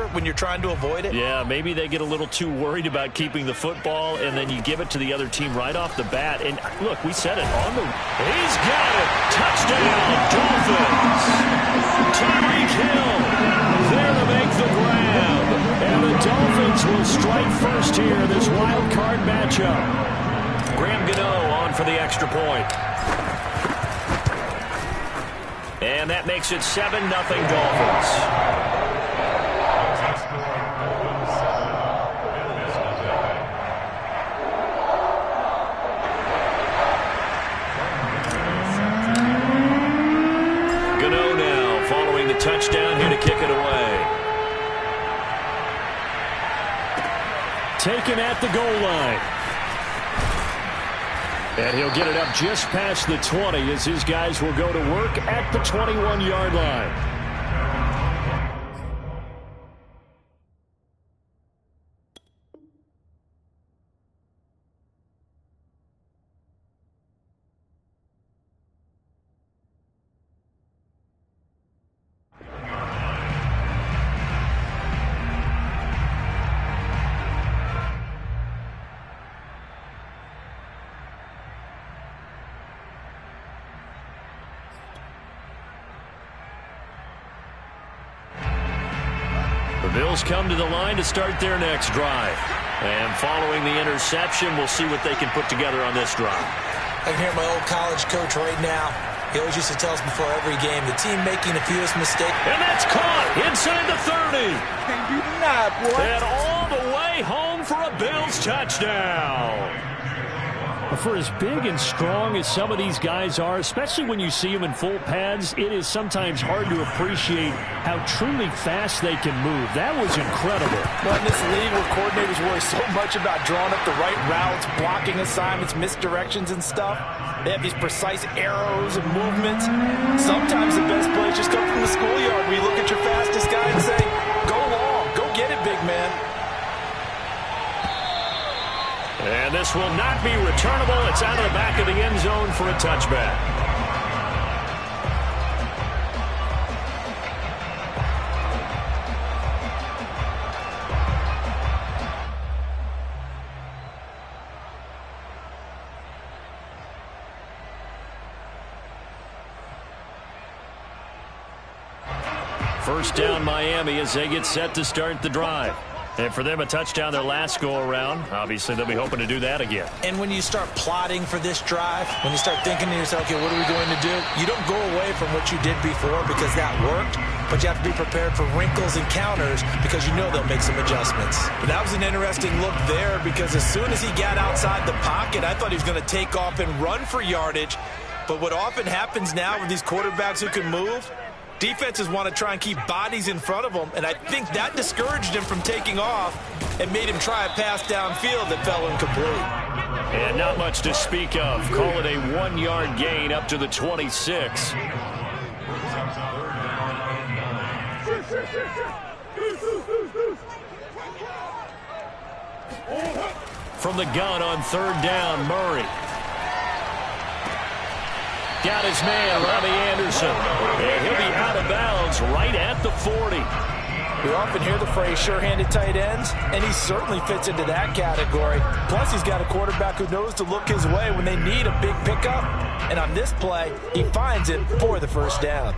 short when you're trying to avoid it? Yeah, maybe they get a little too worried about keeping the football, and then you give it to the other team right off the bat. And look, we said it on the... He's got it! Touchdown, Dolphins! Tyreek Hill there to make the grab. And the Dolphins will strike first here in this wild card matchup. Graham Gano on for the extra point. And that makes it 7-0 Dolphins. Gano now following the touchdown here to kick it away. Taken at the goal line. And he'll get it up just past the 20 as his guys will go to work at the 21-yard line. The Bills come to the line to start their next drive. And following the interception, we'll see what they can put together on this drive. I can hear my old college coach right now. He always used to tell us before every game, the team making the fewest mistakes. And that's caught inside the 30. Can't be denied, boy. And all the way home for a Bills touchdown. For as big and strong as some of these guys are, especially when you see them in full pads, it is sometimes hard to appreciate how truly fast they can move. That was incredible. Well, in this league where coordinators worry so much about drawing up the right routes, blocking assignments, misdirections and stuff, they have these precise arrows and movements. Sometimes the best plays just come from the schoolyard where you look at your fastest guy and say, go long, go get it, big man. And this will not be returnable. It's out of the back of the end zone for a touchback. First down, Miami, as they get set to start the drive. And for them, a touchdown their last go-around. Obviously, they'll be hoping to do that again. And when you start plotting for this drive, when you start thinking to yourself, okay, what are we going to do? You don't go away from what you did before because that worked, but you have to be prepared for wrinkles and counters because you know they'll make some adjustments. But that was an interesting look there because as soon as he got outside the pocket, I thought he was going to take off and run for yardage. But what often happens now with these quarterbacks who can move, defenses want to try and keep bodies in front of them, and I think that discouraged him from taking off and made him try a pass downfield that fell incomplete. And not much to speak of. Call it a 1-yard gain up to the 26. From the gun on third down, Murray. Got his man, Robbie Anderson. And he'll be out of bounds right at the 40. We often hear the phrase sure-handed tight ends, and he certainly fits into that category. Plus, he's got a quarterback who knows to look his way when they need a big pickup. And on this play, he finds it for the first down.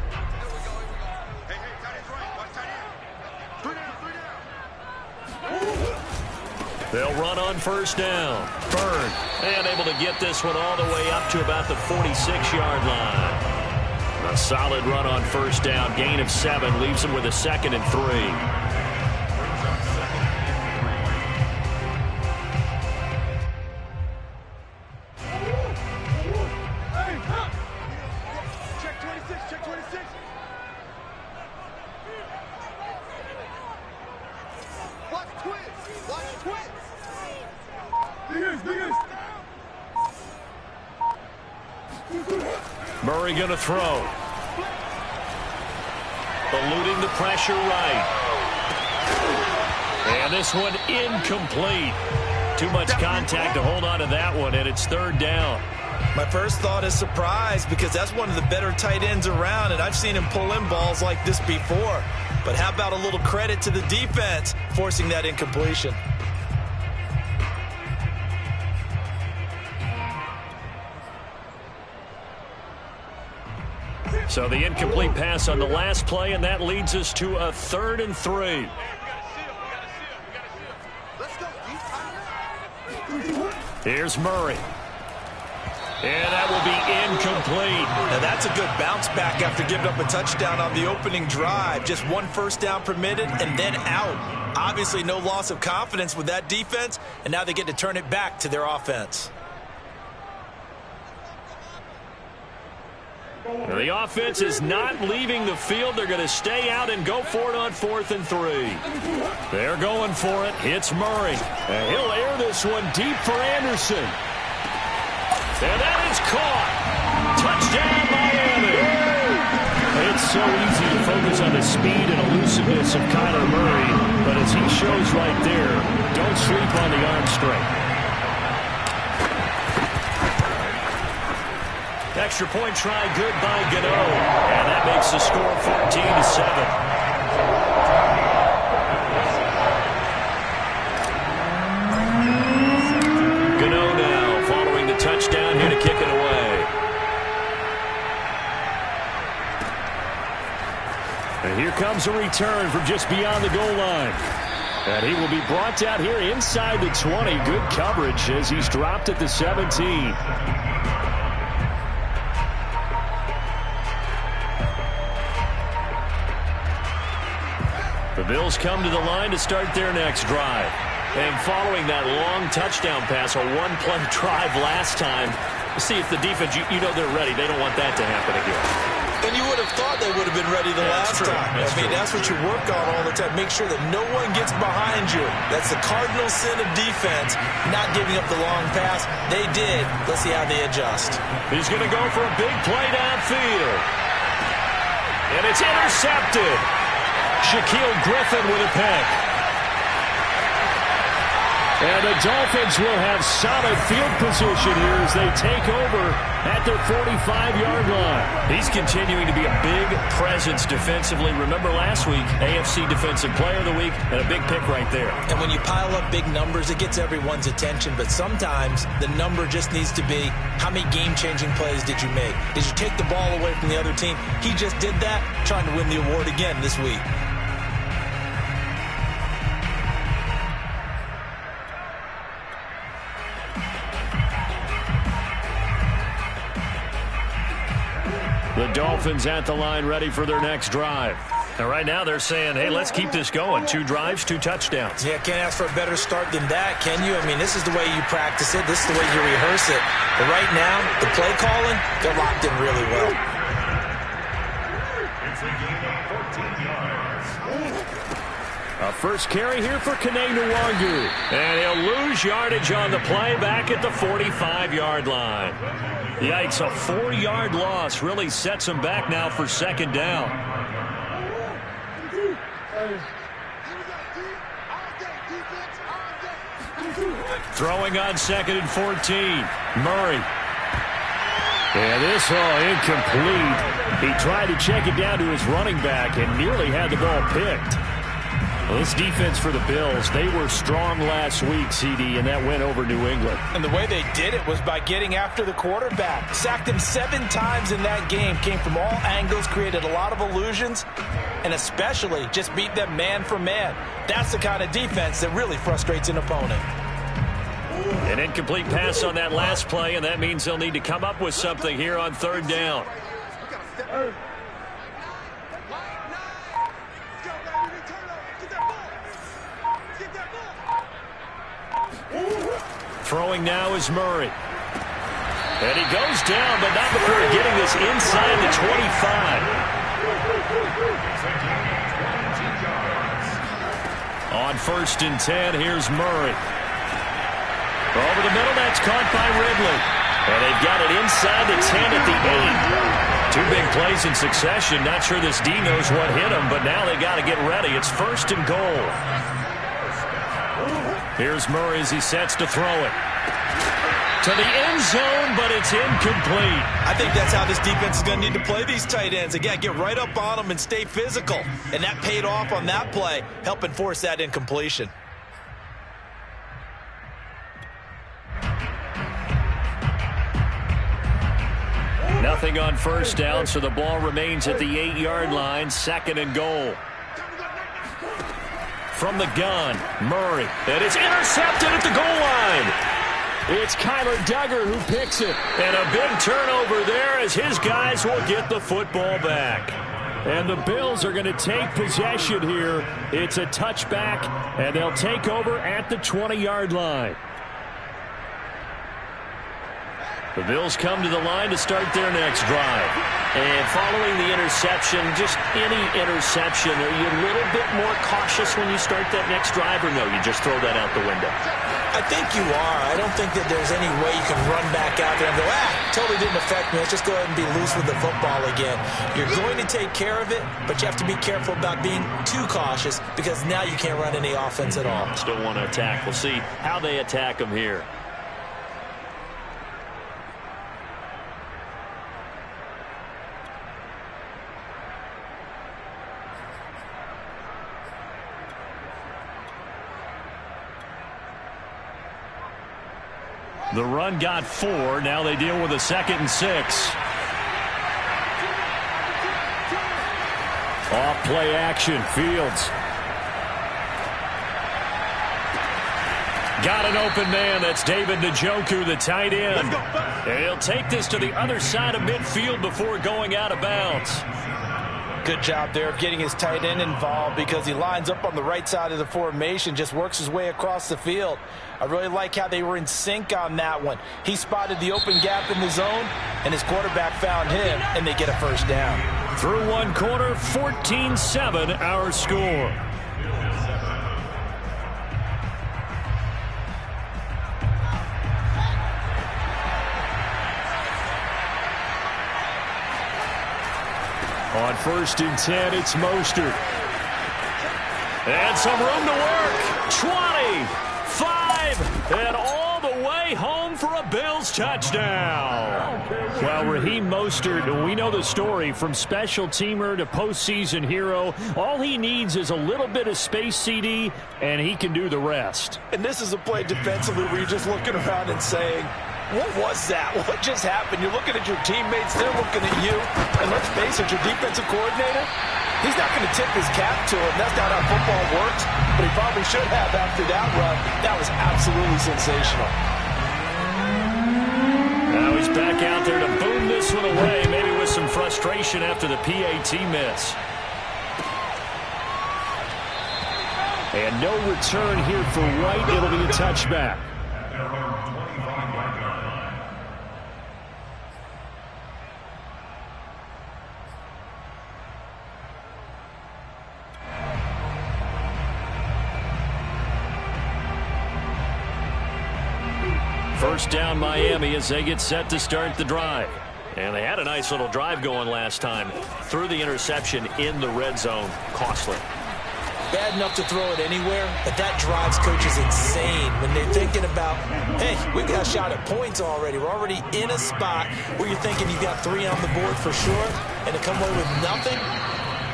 They'll run on first down. Bird, and able to get this one all the way up to about the 46-yard line. A solid run on first down. Gain of 7 leaves him with a 2nd and 3. Murray going to throw. Eluding the pressure right. And this one incomplete. Too much contact to hold on to that one, and it's third down. My first thought is surprise because that's one of the better tight ends around, and I've seen him pull in balls like this before. But how about a little credit to the defense forcing that incompletion? So the incomplete pass on the last play, and that leads us to a 3rd and 3. Here's Murray. And that will be incomplete. Now that's a good bounce back after giving up a touchdown on the opening drive. Just 1 first down permitted and then out. Obviously no loss of confidence with that defense, and now they get to turn it back to their offense. Now the offense is not leaving the field. They're going to stay out and go for it on 4th and 3. They're going for it. It's Murray. And he'll air this one deep for Anderson. And that is caught. Touchdown, Miami. It's so easy to focus on the speed and elusiveness of Kyler Murray, but as he shows right there, don't sleep on the arm strength. Extra point try good by Gano. And that makes the score 14-7. Touchdown here to kick it away. And here comes a return from just beyond the goal line. And he will be brought down here inside the 20. Good coverage as he's dropped at the 17. The Bills come to the line to start their next drive. And following that long touchdown pass, a one-play drive last time, see if the defense, you know they're ready. They don't want that to happen again. And you would have thought they would have been ready the last time. That's what you work on all the time. Make sure that no one gets behind you. That's the cardinal sin of defense, not giving up the long pass. They did. Let's see how they adjust. He's going to go for a big play downfield. And it's intercepted. Shaquille Griffin with a pick. And the Dolphins will have solid field position here as they take over at their 45-yard line. He's continuing to be a big presence defensively. Remember last week, AFC Defensive Player of the Week, and a big pick right there. And when you pile up big numbers, it gets everyone's attention. But sometimes the number just needs to be, how many game-changing plays did you make? Did you take the ball away from the other team? He just did that, trying to win the award again this week. The Dolphins at the line ready for their next drive. And right now they're saying, hey, let's keep this going. 2 drives, 2 touchdowns. Yeah, can't ask for a better start than that, can you? I mean, this is the way you practice it. This is the way you rehearse it. But right now, the play calling, they're locked in really well. A first carry here for Kene Nwangu. And he'll lose yardage on the play back at the 45-yard line. Yikes, a 4-yard loss really sets him back now for 2nd down. Throwing on 2nd and 14. Murray. And this incomplete. He tried to check it down to his running back and nearly had the ball picked. Well, this defense for the Bills, they were strong last week, CD, and that went over New England. And the way they did it was by getting after the quarterback. Sacked him 7 times in that game. Came from all angles, created a lot of illusions, and especially just beat them man for man. That's the kind of defense that really frustrates an opponent. An incomplete pass on that last play, and that means they'll need to come up with something here on 3rd down. Throwing now is Murray. And he goes down, but not before getting this inside the 25. On 1st and 10, here's Murray. Over the middle, that's caught by Ridley. And they've got it inside the 10 at the 8. 2 big plays in succession. Not sure this D knows what hit him, but now they got to get ready. It's 1st and goal. Here's Murray as he sets to throw it. To the end zone, but it's incomplete. I think that's how this defense is going to need to play these tight ends. Again, get right up on them and stay physical. And that paid off on that play, helping force that incompletion. Nothing on first down, so the ball remains at the 8-yard line, 2nd and goal. From the gun, Murray. And it's intercepted at the goal line. It's Kyler Duggar who picks it. And a big turnover there as his guys will get the football back. And the Bills are going to take possession here. It's a touchback, and they'll take over at the 20-yard line. The Bills come to the line to start their next drive. And following the interception, just any interception, are you a little bit more cautious when you start that next drive, or no, you just throw that out the window? I think you are. I don't think that there's any way you can run back out there and go, totally didn't affect me. Let's just go ahead and be loose with the football again. You're going to take care of it, but you have to be careful about being too cautious because now you can't run any offense at all. Still want to attack. We'll see how they attack them here. The run got 4. Now they deal with a 2nd and 6. Off play action. Fields. Got an open man. That's David Njoku, the tight end. And he'll take this to the other side of midfield before going out of bounds. Good job there of getting his tight end involved because he lines up on the right side of the formation, just works his way across the field. I really like how they were in sync on that one. He spotted the open gap in the zone, and his quarterback found him, and they get a first down. Through one quarter, 14-7 our score. On 1st and 10, it's Mostert. And some room to work. 20, 5, and all the way home for a Bills touchdown. Well, Raheem Mostert, we know the story from special teamer to postseason hero. All he needs is a little bit of space, CD, and he can do the rest. And this is a play defensively where you're just looking around and saying, what was that? What just happened? You're looking at your teammates. They're looking at you. And let's face it, your defensive coordinator, he's not going to tip his cap to him. That's not how football works. But he probably should have after that run. That was absolutely sensational. Now he's back out there to boom this one away, maybe with some frustration after the PAT miss. And no return here for White. It'll be a touchback. First down Miami as they get set to start the drive. And they had a nice little drive going last time. Threw the interception in the red zone. Costly. Bad enough to throw it anywhere, but that drives coaches insane when they're thinking about, hey, we've got a shot at points already. We're already in a spot where you're thinking you've got 3 on the board for sure, and to come away with nothing,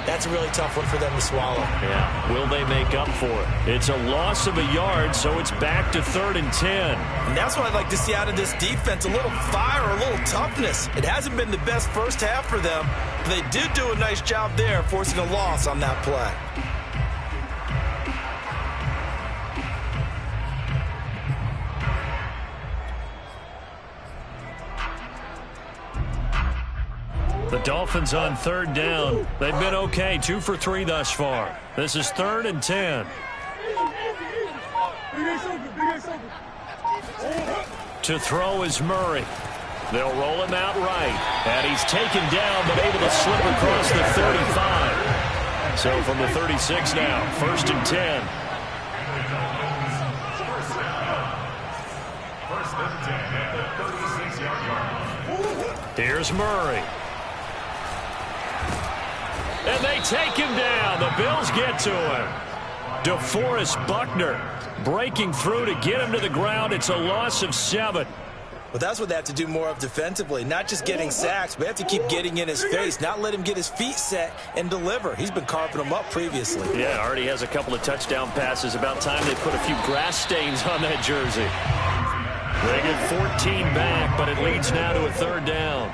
that's a really tough one for them to swallow. Yeah, will they make up for it? It's a loss of a yard, so it's back to 3rd and 10. And that's what I'd like to see out of this defense, a little fire, a little toughness. It hasn't been the best first half for them, but they did do a nice job there forcing a loss on that play. The Dolphins on 3rd down. They've been okay, 2 for 3 thus far. This is 3rd and 10. To throw is Murray. They'll roll him out right. And he's taken down, but able to slip across the 35. So from the 36 now, 1st and 10. Here's Murray. And they take him down. The Bills get to him. DeForest Buckner breaking through to get him to the ground. It's a loss of 7. Well, that's what they have to do more of defensively, not just getting sacks, but they have to keep getting in his face, not let him get his feet set and deliver. He's been carving them up previously. Yeah, already has a couple of touchdown passes. About time they put a few grass stains on that jersey. They get 14 back, but it leads now to a 3rd down.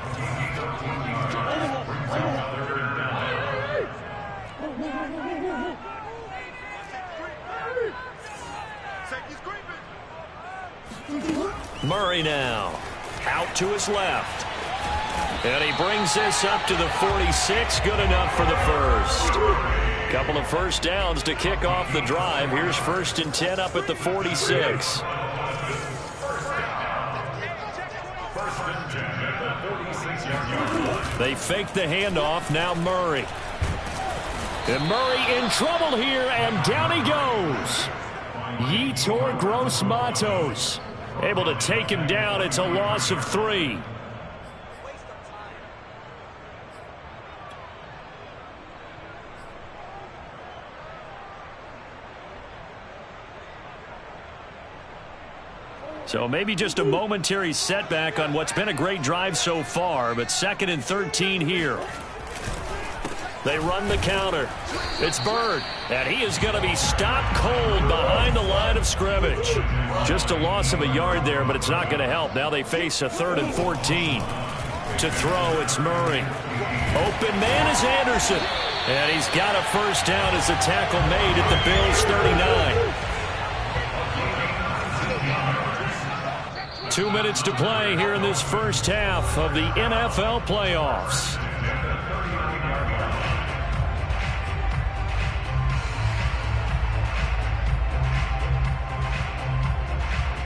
Murray now out to his left, and he brings this up to the 46. Good enough for the first. Couple of first downs to kick off the drive. Here's 1st and 10 up at the 46. They fake the handoff. Now Murray. And Murray in trouble here, and down he goes. Yetur Gross-Matos able to take him down. It's a loss of 3. So maybe just a momentary setback on what's been a great drive so far, but 2nd and 13 here. They run the counter. It's Bird, and he is going to be stopped cold behind the line of scrimmage. Just a loss of a yard there, but it's not going to help. Now they face a 3rd and 14. To throw, it's Murray. Open man is Anderson, and he's got a first down as the tackle made at the Bills' 39. 2 minutes to play here in this first half of the NFL playoffs.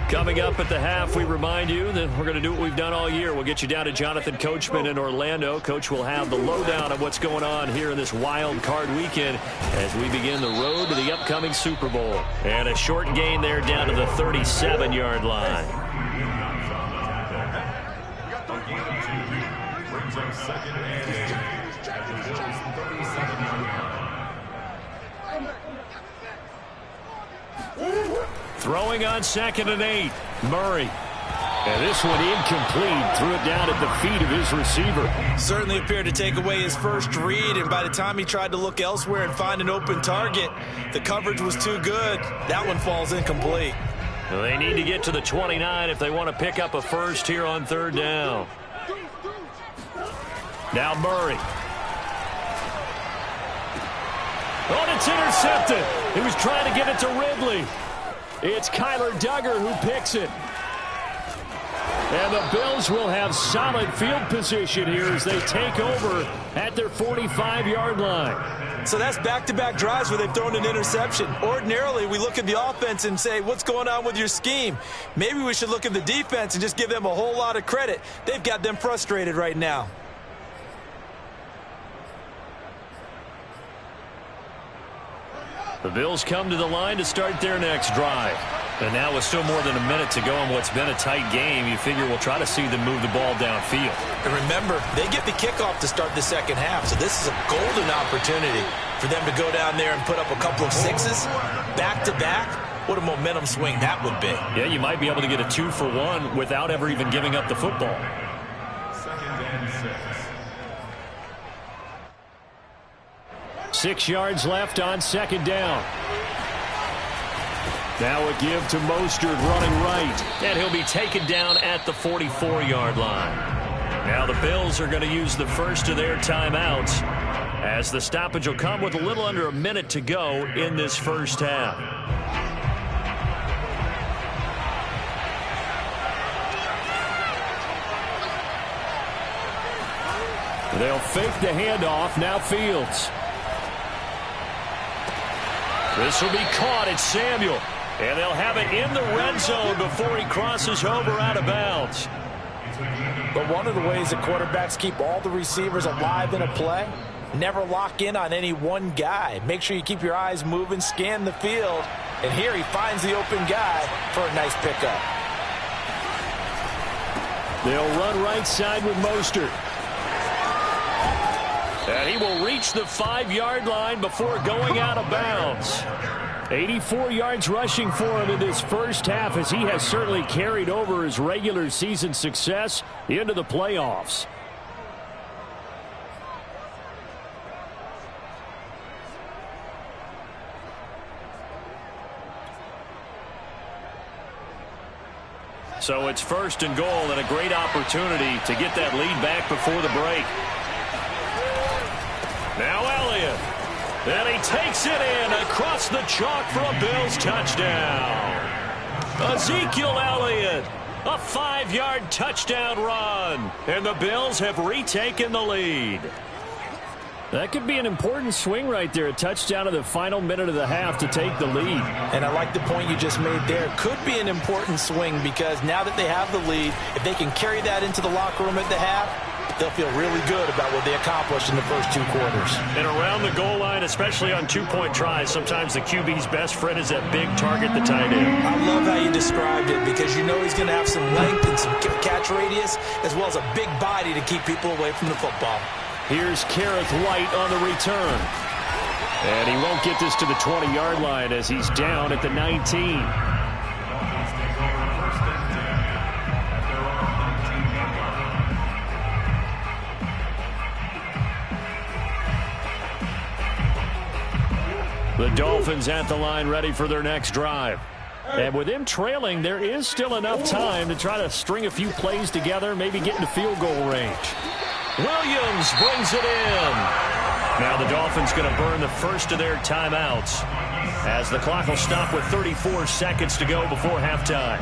Coming up at the half, we remind you that we're going to do what we've done all year. We'll get you down to Jonathan Coachman in Orlando. Coach will have the lowdown of what's going on here in this wild card weekend as we begin the road to the upcoming Super Bowl. And a short gain there down to the 37-yard line. Throwing on 2nd and 8. Murray. And this one incomplete. Threw it down at the feet of his receiver. Certainly appeared to take away his first read, and by the time he tried to look elsewhere and find an open target, the coverage was too good. That one falls incomplete. Well, they need to get to the 29 if they want to pick up a first here on 3rd down. Now Murray. Oh, and it's intercepted. He was trying to give it to Ridley. It's Kyler Duggar who picks it. And the Bills will have solid field position here as they take over at their 45-yard line. So that's back-to-back drives where they've thrown an interception. Ordinarily, we look at the offense and say, what's going on with your scheme? Maybe we should look at the defense and just give them a whole lot of credit. They've got them frustrated right now. The Bills come to the line to start their next drive. And now with still more than a minute to go in what's been a tight game, you figure we'll try to see them move the ball downfield. And remember, they get the kickoff to start the second half, so this is a golden opportunity for them to go down there and put up a couple of sixes back-to-back. What a momentum swing that would be. Yeah, you might be able to get a 2-for-1 without ever even giving up the football. 2nd and 6. 6 yards left on 2nd down. Now a give to Mostert running right. And he'll be taken down at the 44-yard line. Now the Bills are going to use the first of their timeouts as the stoppage will come with a little under a minute to go in this first half. They'll fake the handoff. Now Fields. This will be caught. It's Samuel. And they'll have it in the red zone before he crosses over out of bounds. But one of the ways that quarterbacks keep all the receivers alive in a play, never lock in on any one guy. Make sure you keep your eyes moving, scan the field. And here he finds the open guy for a nice pickup. They'll run right side with Mostert. And he will reach the 5-yard line before going out of bounds. 84 yards rushing for him in this first half, as he has certainly carried over his regular season success into the playoffs. So it's 1st and goal, and a great opportunity to get that lead back before the break. Now Elliott. And he takes it in across the chalk for a Bills touchdown. Ezekiel Elliott, a 5-yard touchdown run. And the Bills have retaken the lead. That could be an important swing right there, a touchdown in the final minute of the half to take the lead. And I like the point you just made there. Could be an important swing because now that they have the lead, if they can carry that into the locker room at the half, they'll feel really good about what they accomplished in the first 2 quarters. And around the goal line, especially on 2-point tries, sometimes the QB's best friend is that big target, the tight end. I love how you described it because you know he's going to have some length and some catch radius as well as a big body to keep people away from the football. Here's Kareth White on the return. And he won't get this to the 20-yard line as he's down at the 19. The Dolphins at the line ready for their next drive. And with them trailing, there is still enough time to try to string a few plays together, maybe get into field goal range. Williams brings it in. Now the Dolphins going to burn the first of their timeouts as the clock will stop with 34 seconds to go before halftime.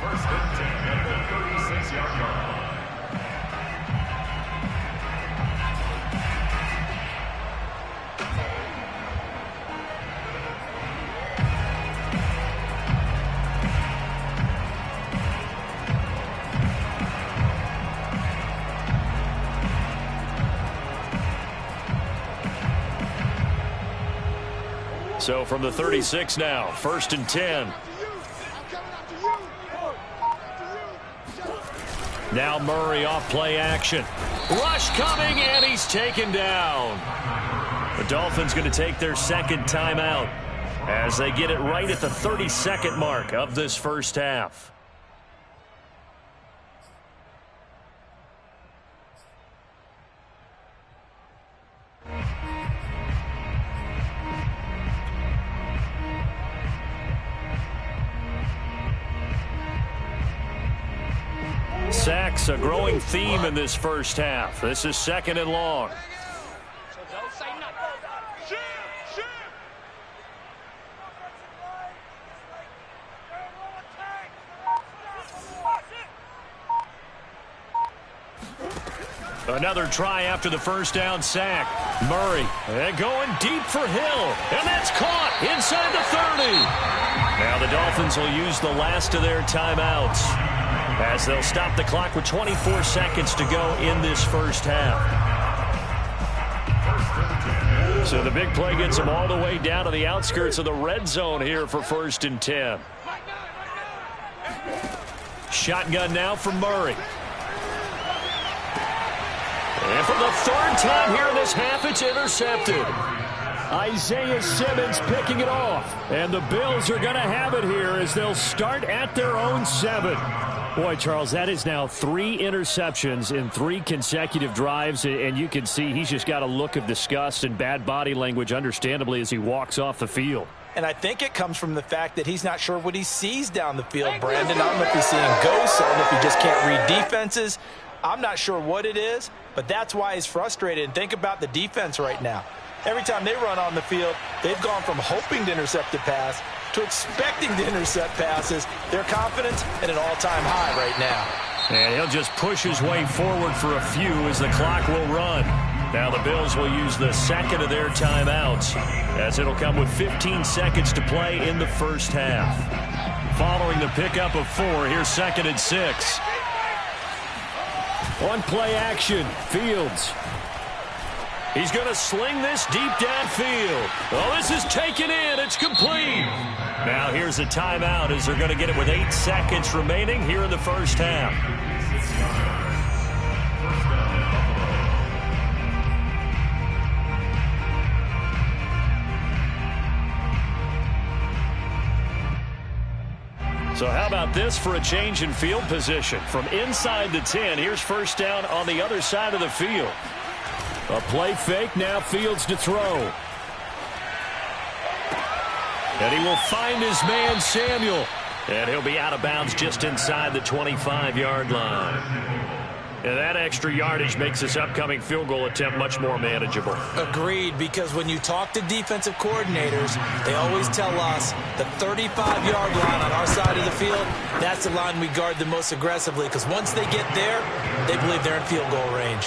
1st and 10 at the 36-yard line. So from the 36 now, 1st and 10. Now Murray off play action. Rush coming, and he's taken down. The Dolphins going to take their 2nd timeout as they get it right at the 32nd mark of this first half. Sacks, a growing theme in this first half. This is 2nd and long. Another try after the first down sack. Murray going deep for Hill. And that's caught inside the 30. Now the Dolphins will use the last of their timeouts as they'll stop the clock with 24 seconds to go in this first half. So the big play gets them all the way down to the outskirts of the red zone here for 1st and 10. Shotgun now from Murray. And for the 3rd time here in this half, it's intercepted. Isaiah Simmons picking it off. And the Bills are going to have it here as they'll start at their own 7. Boy, Charles, that is now 3 interceptions in 3 consecutive drives, and you can see he's just got a look of disgust and bad body language, understandably, as he walks off the field. And I think it comes from the fact that he's not sure what he sees down the field, Brandon. I don't know if he's seeing ghosts. I don't know if he just can't read defenses. I'm not sure what it is, but that's why he's frustrated. And think about the defense right now. Every time they run on the field, they've gone from hoping to intercept a pass to expecting to intercept passes. Their confidence at an all-time high right now. And he'll just push his way forward for a few as the clock will run. Now the Bills will use the 2nd of their timeouts as it'll come with 15 seconds to play in the first half. Following the pickup of 4, here's 2nd and 6. On play action, Fields. He's going to sling this deep downfield. Oh, this is taken in. It's complete. Now here's a timeout as they're going to get it with 8 seconds remaining here in the first half. So how about this for a change in field position? From inside the 10, here's first down on the other side of the field. A play fake, now Fields to throw. And he will find his man, Samuel. And he'll be out of bounds just inside the 25-yard line. And that extra yardage makes this upcoming field goal attempt much more manageable. Agreed, because when you talk to defensive coordinators, they always tell us the 35-yard line on our side of the field, that's the line we guard the most aggressively, because once they get there, they believe they're in field goal range.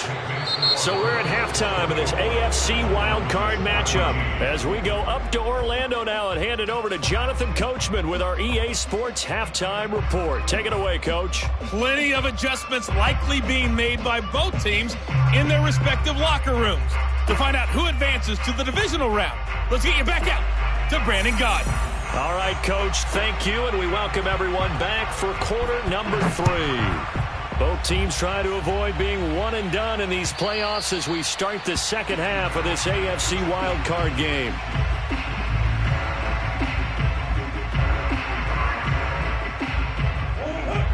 So we're at halftime of this AFC wildcard matchup as we go up to Orlando now and hand it over to Jonathan Coachman with our EA Sports halftime report. Take it away, Coach. Plenty of adjustments likely being made by both teams in their respective locker rooms. To find out who advances to the divisional round, let's get you back out to Brandon Gaudin. All right, Coach, thank you, and we welcome everyone back for quarter number 3. Both teams try to avoid being one and done in these playoffs as we start the second half of this AFC wildcard game.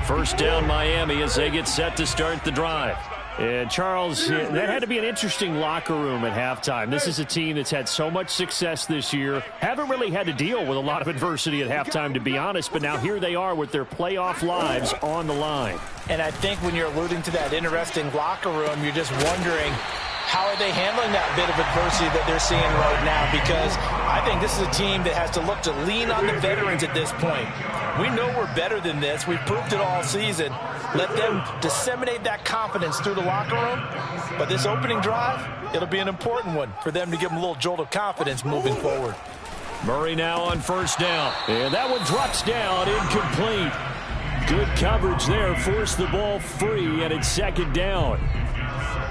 First down, Miami, as they get set to start the drive. And, Charles, that had to be an interesting locker room at halftime. This is a team that's had so much success this year. Haven't really had to deal with a lot of adversity at halftime, to be honest. But now here they are with their playoff lives on the line. And I think when you're alluding to that interesting locker room, you're just wondering, how are they handling that bit of adversity that they're seeing right now? Because I think this is a team that has to look to lean on the veterans at this point. We know we're better than this. We've proved it all season. Let them disseminate that confidence through the locker room. But this opening drive, it'll be an important one for them to give them a little jolt of confidence moving forward. Murray now on first down. And that one drops down, incomplete. Good coverage there, forced the ball free, and it's second down.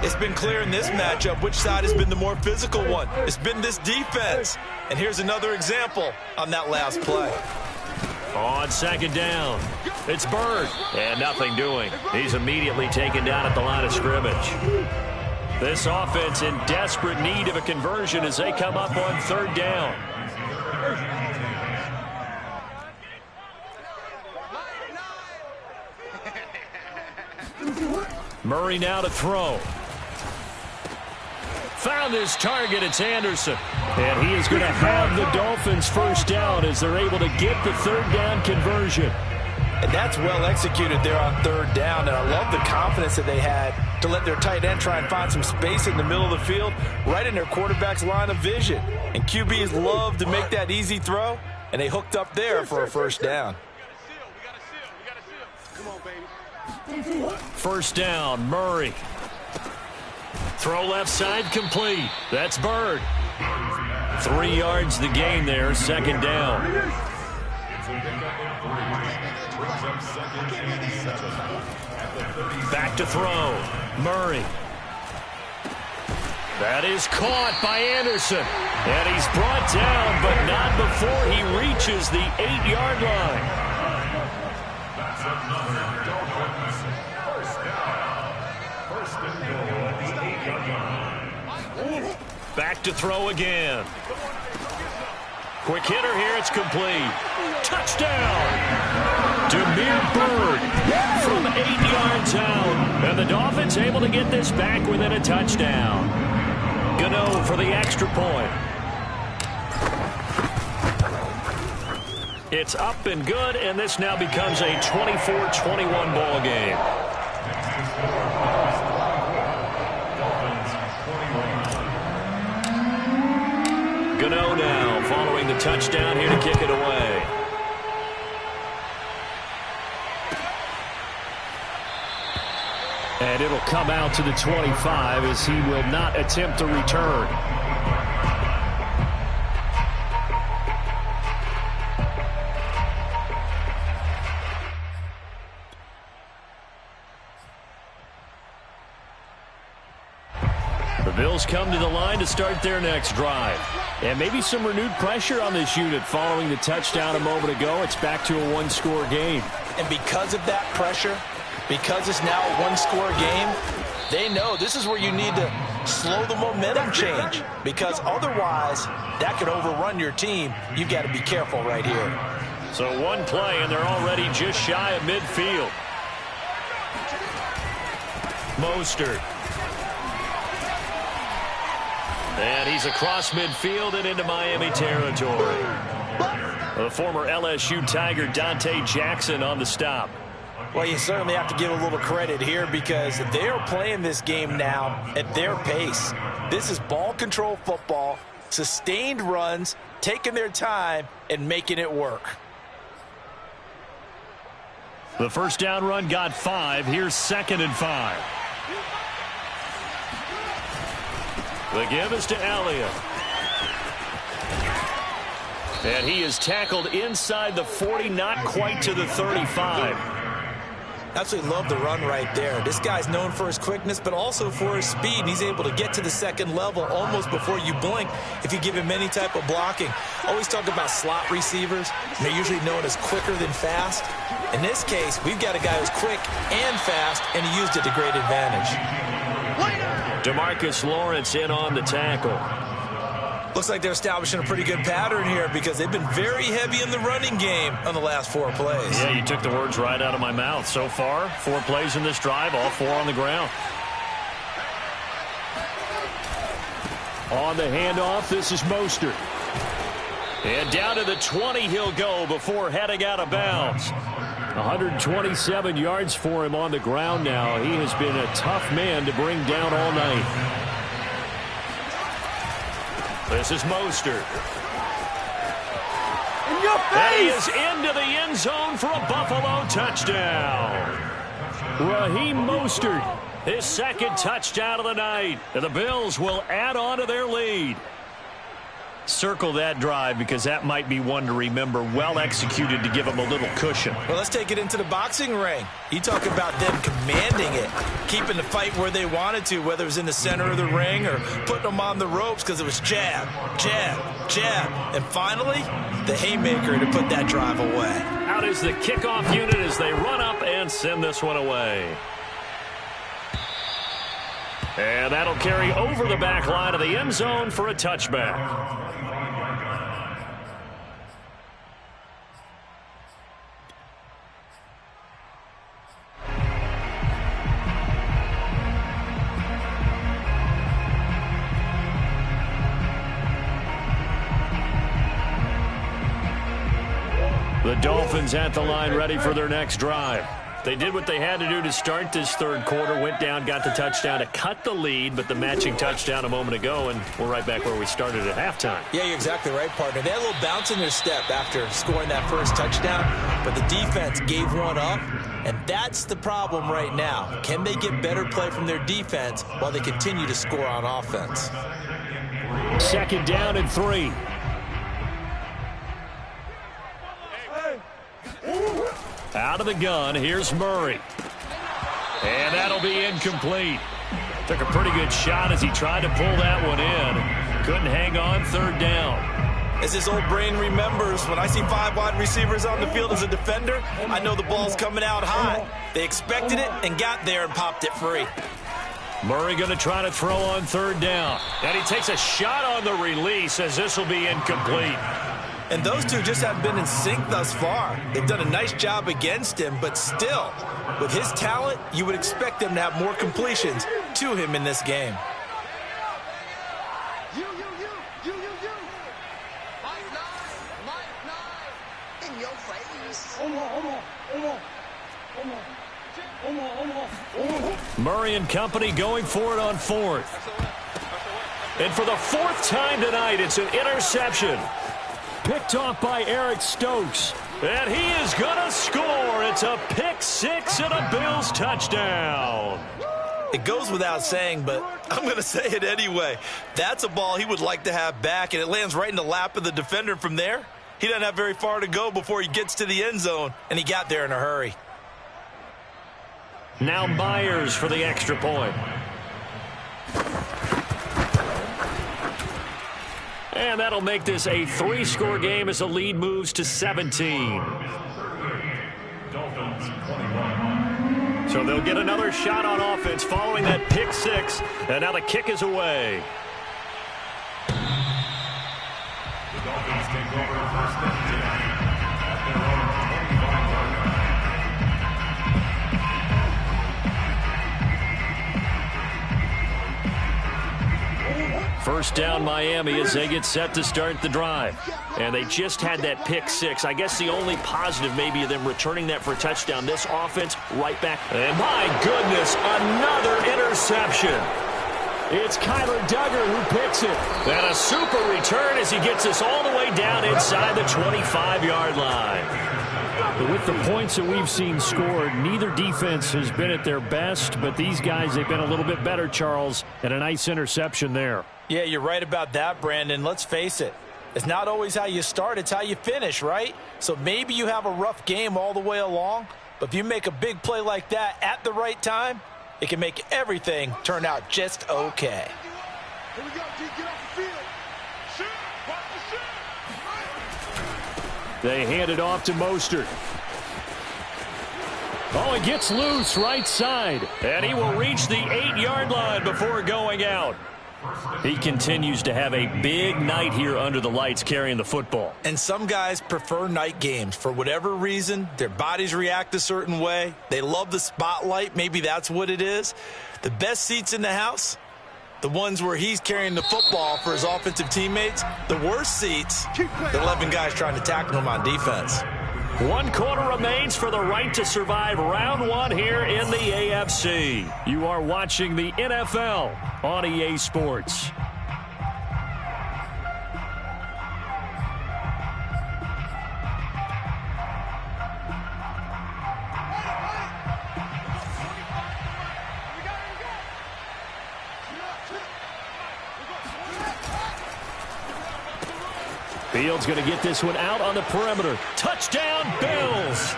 It's been clear in this matchup which side has been the more physical one. It's been this defense. And here's another example on that last play. On second down, it's Bird, and nothing doing. He's immediately taken down at the line of scrimmage. This offense in desperate need of a conversion as they come up on third down. Murray now to throw. Found his target, it's Anderson. And he is going to have the Dolphins first down as they're able to get the third down conversion. And that's well executed there on third down. And I love the confidence that they had to let their tight end try and find some space in the middle of the field, right in their quarterback's line of vision. And QBs love to make that easy throw, and they hooked up there for a first down. First down, Murray. Throw left side, complete. That's Bird. 3 yards the gain there, second down. Back to throw. Murray. That is caught by Anderson. And he's brought down, but not before he reaches the 8-yard line. Back to throw again. Quick hitter here, it's complete. Touchdown! Demir Bird from 8 yards out. And the Dolphins able to get this back within a touchdown. Gano for the extra point. It's up and good, and this now becomes a 24-21 ball game. Gano now following the touchdown here to kick it away. And it'll come out to the 25 as he will not attempt to return. The Bills come to the line to start their next drive. And maybe some renewed pressure on this unit following the touchdown a moment ago. It's back to a one-score game. And because of that pressure, because it's now a one-score game, they know this is where you need to slow the momentum change, because otherwise that could overrun your team. You've got to be careful right here. So one play, and they're already just shy of midfield. Mostert. And he's across midfield and into Miami territory. The former LSU Tiger Dante Jackson on the stop. Well, you certainly have to give a little credit here because they are playing this game now at their pace. This is ball control football, sustained runs, taking their time, and making it work. The first down run got 5. Here's 2nd and 5. The give is to Elliott. And he is tackled inside the 40, not quite to the 35. Absolutely love the run right there. This guy's known for his quickness, but also for his speed. And he's able to get to the second level almost before you blink if you give him any type of blocking. Always talk about slot receivers. They're usually known as quicker than fast. In this case, we've got a guy who's quick and fast, and he used it to great advantage. DeMarcus Lawrence in on the tackle. Looks like they're establishing a pretty good pattern here because they've been very heavy in the running game on the last 4 plays. Yeah, you took the words right out of my mouth. So far, 4 plays in this drive, all 4 on the ground. On the handoff, this is Mostert. And down to the 20 he'll go before heading out of bounds. 127 yards for him on the ground now. He has been a tough man to bring down all night. This is Mostert. In your face! And he is into the end zone for a Buffalo touchdown. Raheem Mostert, his 2nd touchdown of the night. And the Bills will add on to their lead. Circle that drive because that might be one to remember. Well executed to give them a little cushion. Well, let's take it into the boxing ring. You talk about them commanding it, keeping the fight where they wanted to, whether it was in the center of the ring or putting them on the ropes because it was jab, jab, jab. And finally, the haymaker to put that drive away. Out is the kickoff unit as they run up and send this one away. And that'll carry over the back line of the end zone for a touchback. The Dolphins at the line ready for their next drive. They did what they had to do to start this 3rd quarter, went down, got the touchdown to cut the lead, but the matching touchdown a moment ago, and we're right back where we started at halftime. Yeah, you're exactly right, partner. They had a little bounce in their step after scoring that first touchdown, but the defense gave one up, and that's the problem right now. Can they get better play from their defense while they continue to score on offense? 2nd down and 3. Out of the gun, here's Murray. And that'll be incomplete. Took a pretty good shot as he tried to pull that one in. Couldn't hang on, 3rd down. As his old brain remembers, when I see 5 wide receivers on the field as a defender, I know the ball's coming out hot. They expected it and got there and popped it free. Murray going to try to throw on 3rd down. And he takes a shot on the release as this will be incomplete. And those two just haven't been in sync thus far. They've done a nice job against him, but still, with his talent, you would expect them to have more completions to him in this game. In your face. Murray and company going for it on 4th. And for the 4th time tonight, it's an interception. Picked off by Eric Stokes. And he is going to score. It's a pick 6 and a Bills touchdown. It goes without saying, but I'm going to say it anyway. That's a ball he would like to have back, and it lands right in the lap of the defender from there. He doesn't have very far to go before he gets to the end zone, and he got there in a hurry. Now Myers for the extra point. And that'll make this a 3-score game as the lead moves to 17. So they'll get another shot on offense following that pick 6. And now the kick is away. The Dolphins take over 1st and 10 at their own First down Miami as they get set to start the drive. And they just had that pick six. I guess the only positive maybe of them returning that for a touchdown. This offense right back. And my goodness, another interception. It's Kyler Duggar who picks it. And a super return as he gets us all the way down inside the 25-yard line. With the points that we've seen scored, neither defense has been at their best, but these guys, they've been a little bit better, Charles, and a nice interception there. Yeah, you're right about that, Brandon. Let's face it. It's not always how you start, it's how you finish, right? So maybe you have a rough game all the way along, but if you make a big play like that at the right time, it can make everything turn out just okay. Here we go, G. Get off the field. Shoot. Watch the shoot. They hand it off to Mostert. Oh, it gets loose right side. And he will reach the 8-yard line before going out. He continues to have a big night here under the lights carrying the football. And some guys prefer night games. For whatever reason, their bodies react a certain way. They love the spotlight. Maybe that's what it is. The best seats in the house, the ones where he's carrying the football for his offensive teammates. The worst seats, the 11 guys trying to tackle him on defense. 1 quarter remains for the right to survive round 1 here in the AFC. You are watching the NFL on EA Sports. Fields going to get this one out on the perimeter. Touchdown, Bills!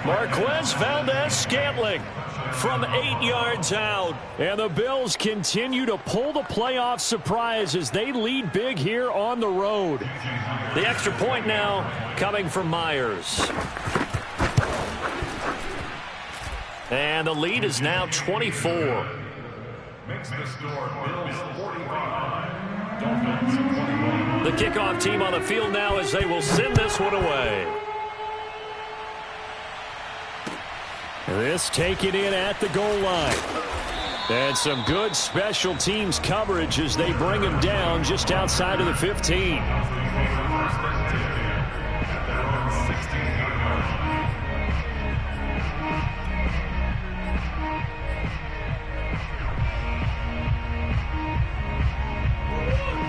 Marquez Valdez-Scantling from 8 yards out. And the Bills continue to pull the playoff surprise as they lead big here on the road. The extra point now coming from Myers. And the lead is now 24. Makes the score Bills 45, Dolphins 21. The kickoff team on the field now as they will send this one away. This taken in at the goal line. And some good special teams coverage as they bring him down just outside of the 15.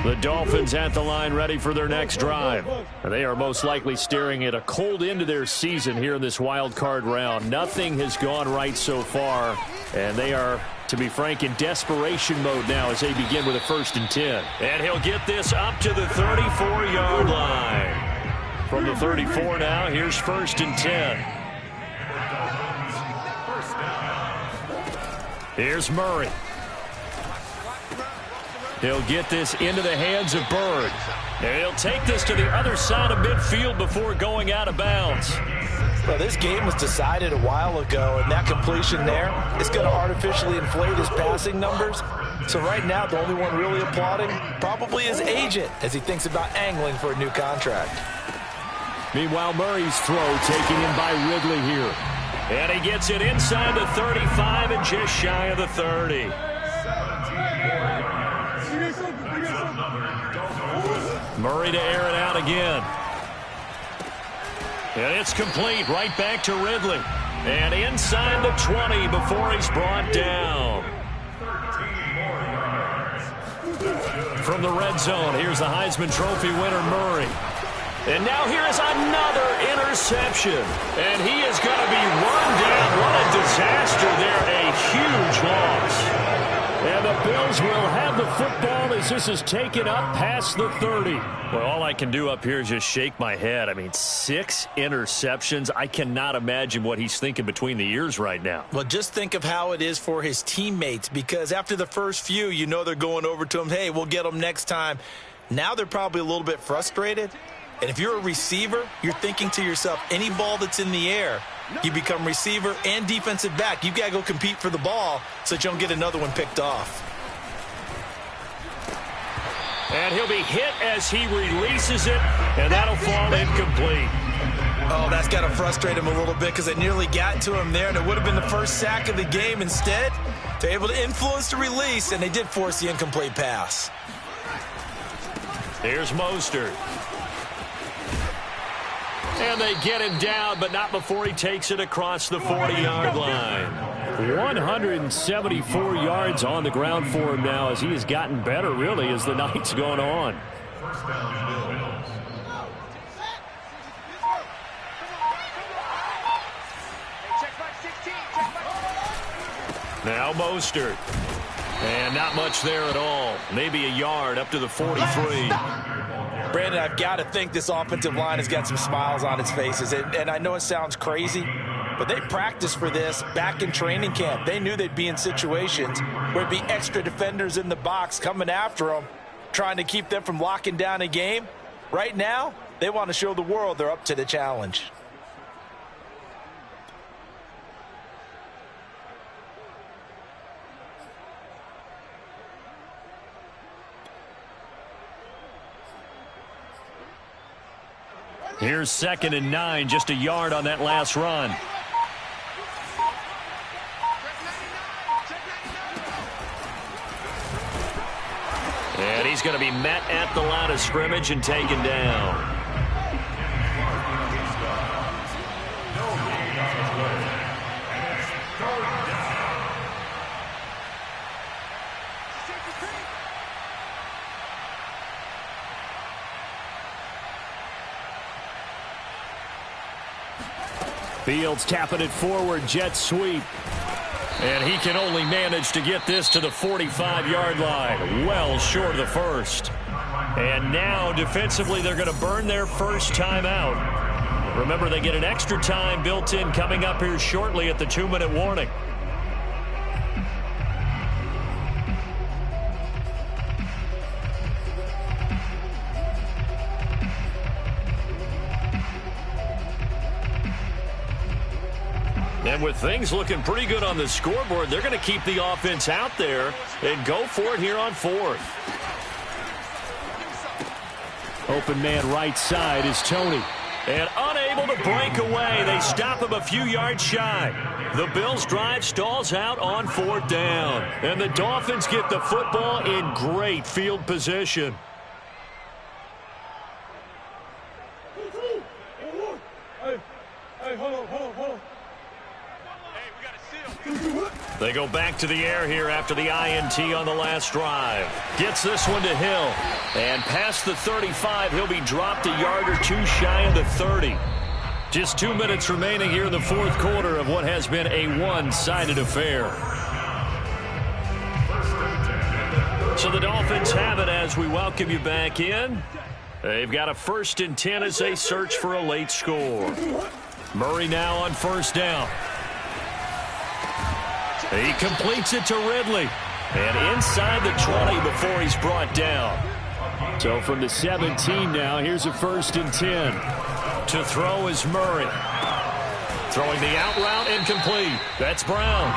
The Dolphins at the line ready for their next drive. They are most likely staring at a cold end to their season here in this wild card round. Nothing has gone right so far, and they are, to be frank, in desperation mode now as they begin with a 1st and 10. And he'll get this up to the 34-yard line. From the 34 now, here's 1st and 10. Here's Murray. He'll get this into the hands of Bird. And he'll take this to the other side of midfield before going out of bounds. Well, this game was decided a while ago, and that completion there is going to artificially inflate his passing numbers. So right now, the only one really applauding probably his agent as he thinks about angling for a new contract. Meanwhile, Murray's throw taken in by Ridley here. And he gets it inside the 35 and just shy of the 30. Murray to air it out again. And it's complete right back to Ridley. And inside the 20 before he's brought down. From the red zone, here's the Heisman Trophy winner, Murray. And now here is another interception. And he is going to be run down. What a disaster there. A huge loss. And the Bills will have the football as this is taken up past the 30. Well, all I can do up here is just shake my head. I mean, 6 interceptions. I cannot imagine what he's thinking between the ears right now. Well, just think of how it is for his teammates, because after the first few, you know they're going over to him, hey, we'll get them next time. Now they're probably a little bit frustrated. And if you're a receiver, you're thinking to yourself, any ball that's in the air, you become receiver and defensive back. You've got to go compete for the ball so that you don't get another one picked off. And he'll be hit as he releases it, and that'll fall incomplete. Oh, that's got to frustrate him a little bit because they nearly got to him there, and it would have been the first sack of the game. Instead, They're able to influence the release, and they did force the incomplete pass. Here's Mostert. And they get him down, but not before he takes it across the 40-yard line. 174 yards on the ground for him now as he has gotten better, really, as the night's gone on. First down, Bills. Now Mostert. And not much there at all. Maybe a yard up to the 43. Brandon, I've got to think this offensive line has got some smiles on its faces. And I know it sounds crazy, but they practiced for this back in training camp. They knew they'd be in situations where it'd be extra defenders in the box coming after them, trying to keep them from locking down a game. Right now, they want to show the world they're up to the challenge. Here's 2nd and 9, just a yard on that last run. And he's going to be met at the line of scrimmage and taken down. Fields tapping it forward, jet sweep. And he can only manage to get this to the 45-yard line, well short of the first. And now, defensively, they're going to burn their first time out. Remember, they get an extra time built in coming up here shortly at the 2-minute warning. And with things looking pretty good on the scoreboard, they're going to keep the offense out there and go for it here on 4th. Open man right side is Tony. And unable to break away. They stop him a few yards shy. The Bills' drive stalls out on 4th down. And the Dolphins get the football in great field position. Hey, hold on. They go back to the air here after the INT on the last drive. Gets this one to Hill. And past the 35, he'll be dropped a yard or two shy of the 30. Just 2 minutes remaining here in the 4th quarter of what has been a one-sided affair. So the Dolphins have it as we welcome you back in. They've got a 1st and 10 as they search for a late score. Murray now on 1st down. He completes it to Ridley. And inside the 20 before he's brought down. So from the 17 now, here's a 1st and 10. To throw is Murray. Throwing the out route incomplete. That's Brown.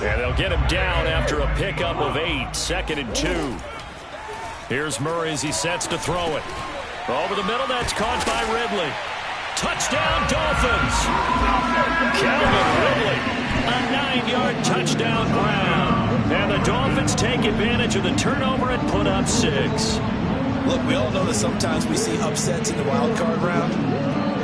And they'll get him down after a pickup of 8. 2nd and 2. Here's Murray as he sets to throw it. Over the middle, that's caught by Ridley. Touchdown, Dolphins. Calvin Ridley. A 9-yard touchdown Brown. And the Dolphins take advantage of the turnover and put up 6. Look, we all know that sometimes we see upsets in the wild card round.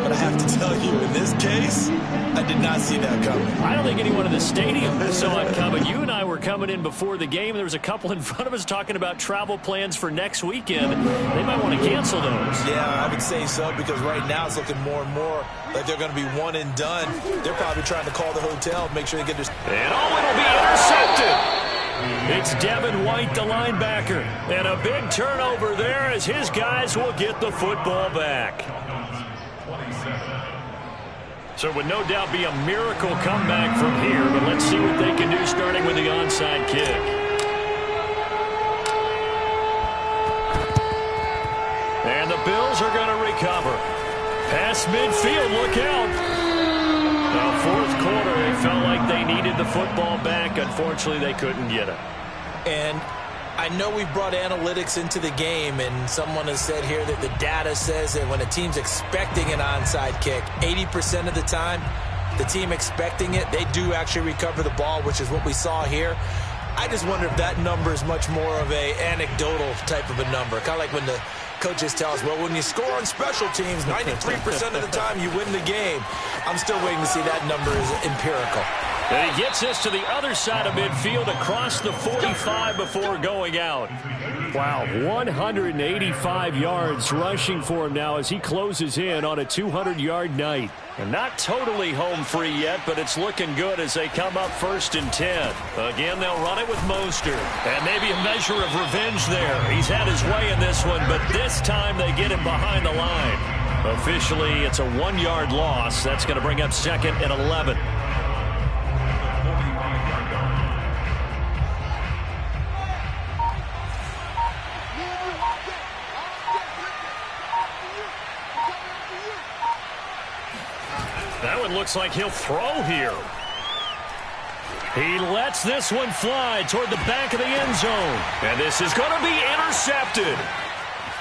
But I have to tell you, in this case, I did not see that coming. I don't think anyone in the stadium saw it coming. You and I were coming in before the game. There was a couple in front of us talking about travel plans for next weekend. They might want to cancel those. Yeah, I would say so, because right now it's looking more and more like they're going to be one and done. They're probably trying to call the hotel and make sure they get their... And it'll be intercepted. It's Devin White, the linebacker. And a big turnover there as his guys will get the football back. So it would no doubt be a miracle comeback from here, but let's see what they can do starting with the onside kick. And the Bills are going to recover. Past midfield, look out. Now, 4th quarter, they felt like they needed the football back. Unfortunately, they couldn't get it. And I know we brought analytics into the game, and someone has said here that the data says that when a team's expecting an onside kick, 80% of the time, the team expecting it, they do actually recover the ball, which is what we saw here. I just wonder if that number is much more of a anecdotal type of a number. Kind of like when the coaches tell us, well, when you score on special teams, 93% of the time you win the game. I'm still waiting to see that number is empirical. And he gets this to the other side of midfield across the 45 before going out. Wow, 185 yards rushing for him now as he closes in on a 200-yard night. And not totally home free yet, but it's looking good as they come up 1st and 10. Again, they'll run it with Mostert. And maybe a measure of revenge there. He's had his way in this one, but this time they get him behind the line. Officially, it's a 1-yard loss. That's going to bring up 2nd and 11. That one looks like he'll throw here. He lets this one fly toward the back of the end zone. And this is going to be intercepted.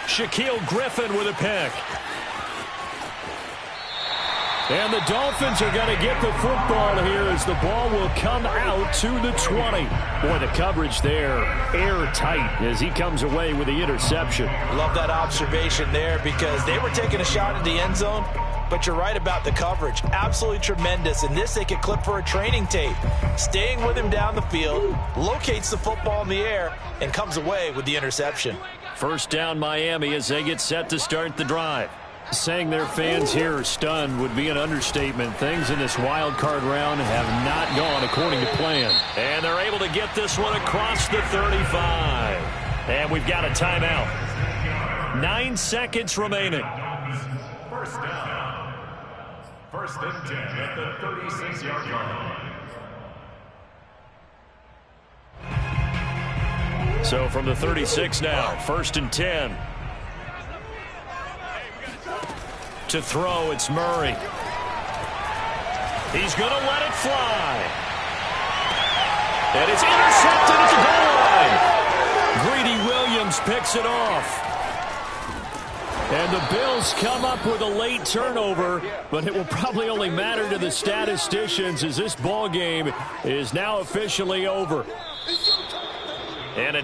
Shaquille Griffin with a pick. And the Dolphins are going to get the football here as the ball will come out to the 20. Boy, the coverage there airtight as he comes away with the interception. Love that observation there because they were taking a shot at the end zone. But you're right about the coverage. Absolutely tremendous. And this they could clip for a training tape. Staying with him down the field, locates the football in the air, and comes away with the interception. First down Miami as they get set to start the drive. Saying their fans here are stunned would be an understatement. Things in this wild card round have not gone according to plan. And they're able to get this one across the 35. And we've got a timeout. 9 seconds remaining. First down. 1st and 10 at the 36-yard line. So from the 36 now, 1st and 10. To throw, it's Murray. He's going to let it fly. And it's intercepted at the goal line. Greedy Williams picks it off. And the Bills come up with a late turnover, but it will probably only matter to the statisticians as this ball game is now officially over. And a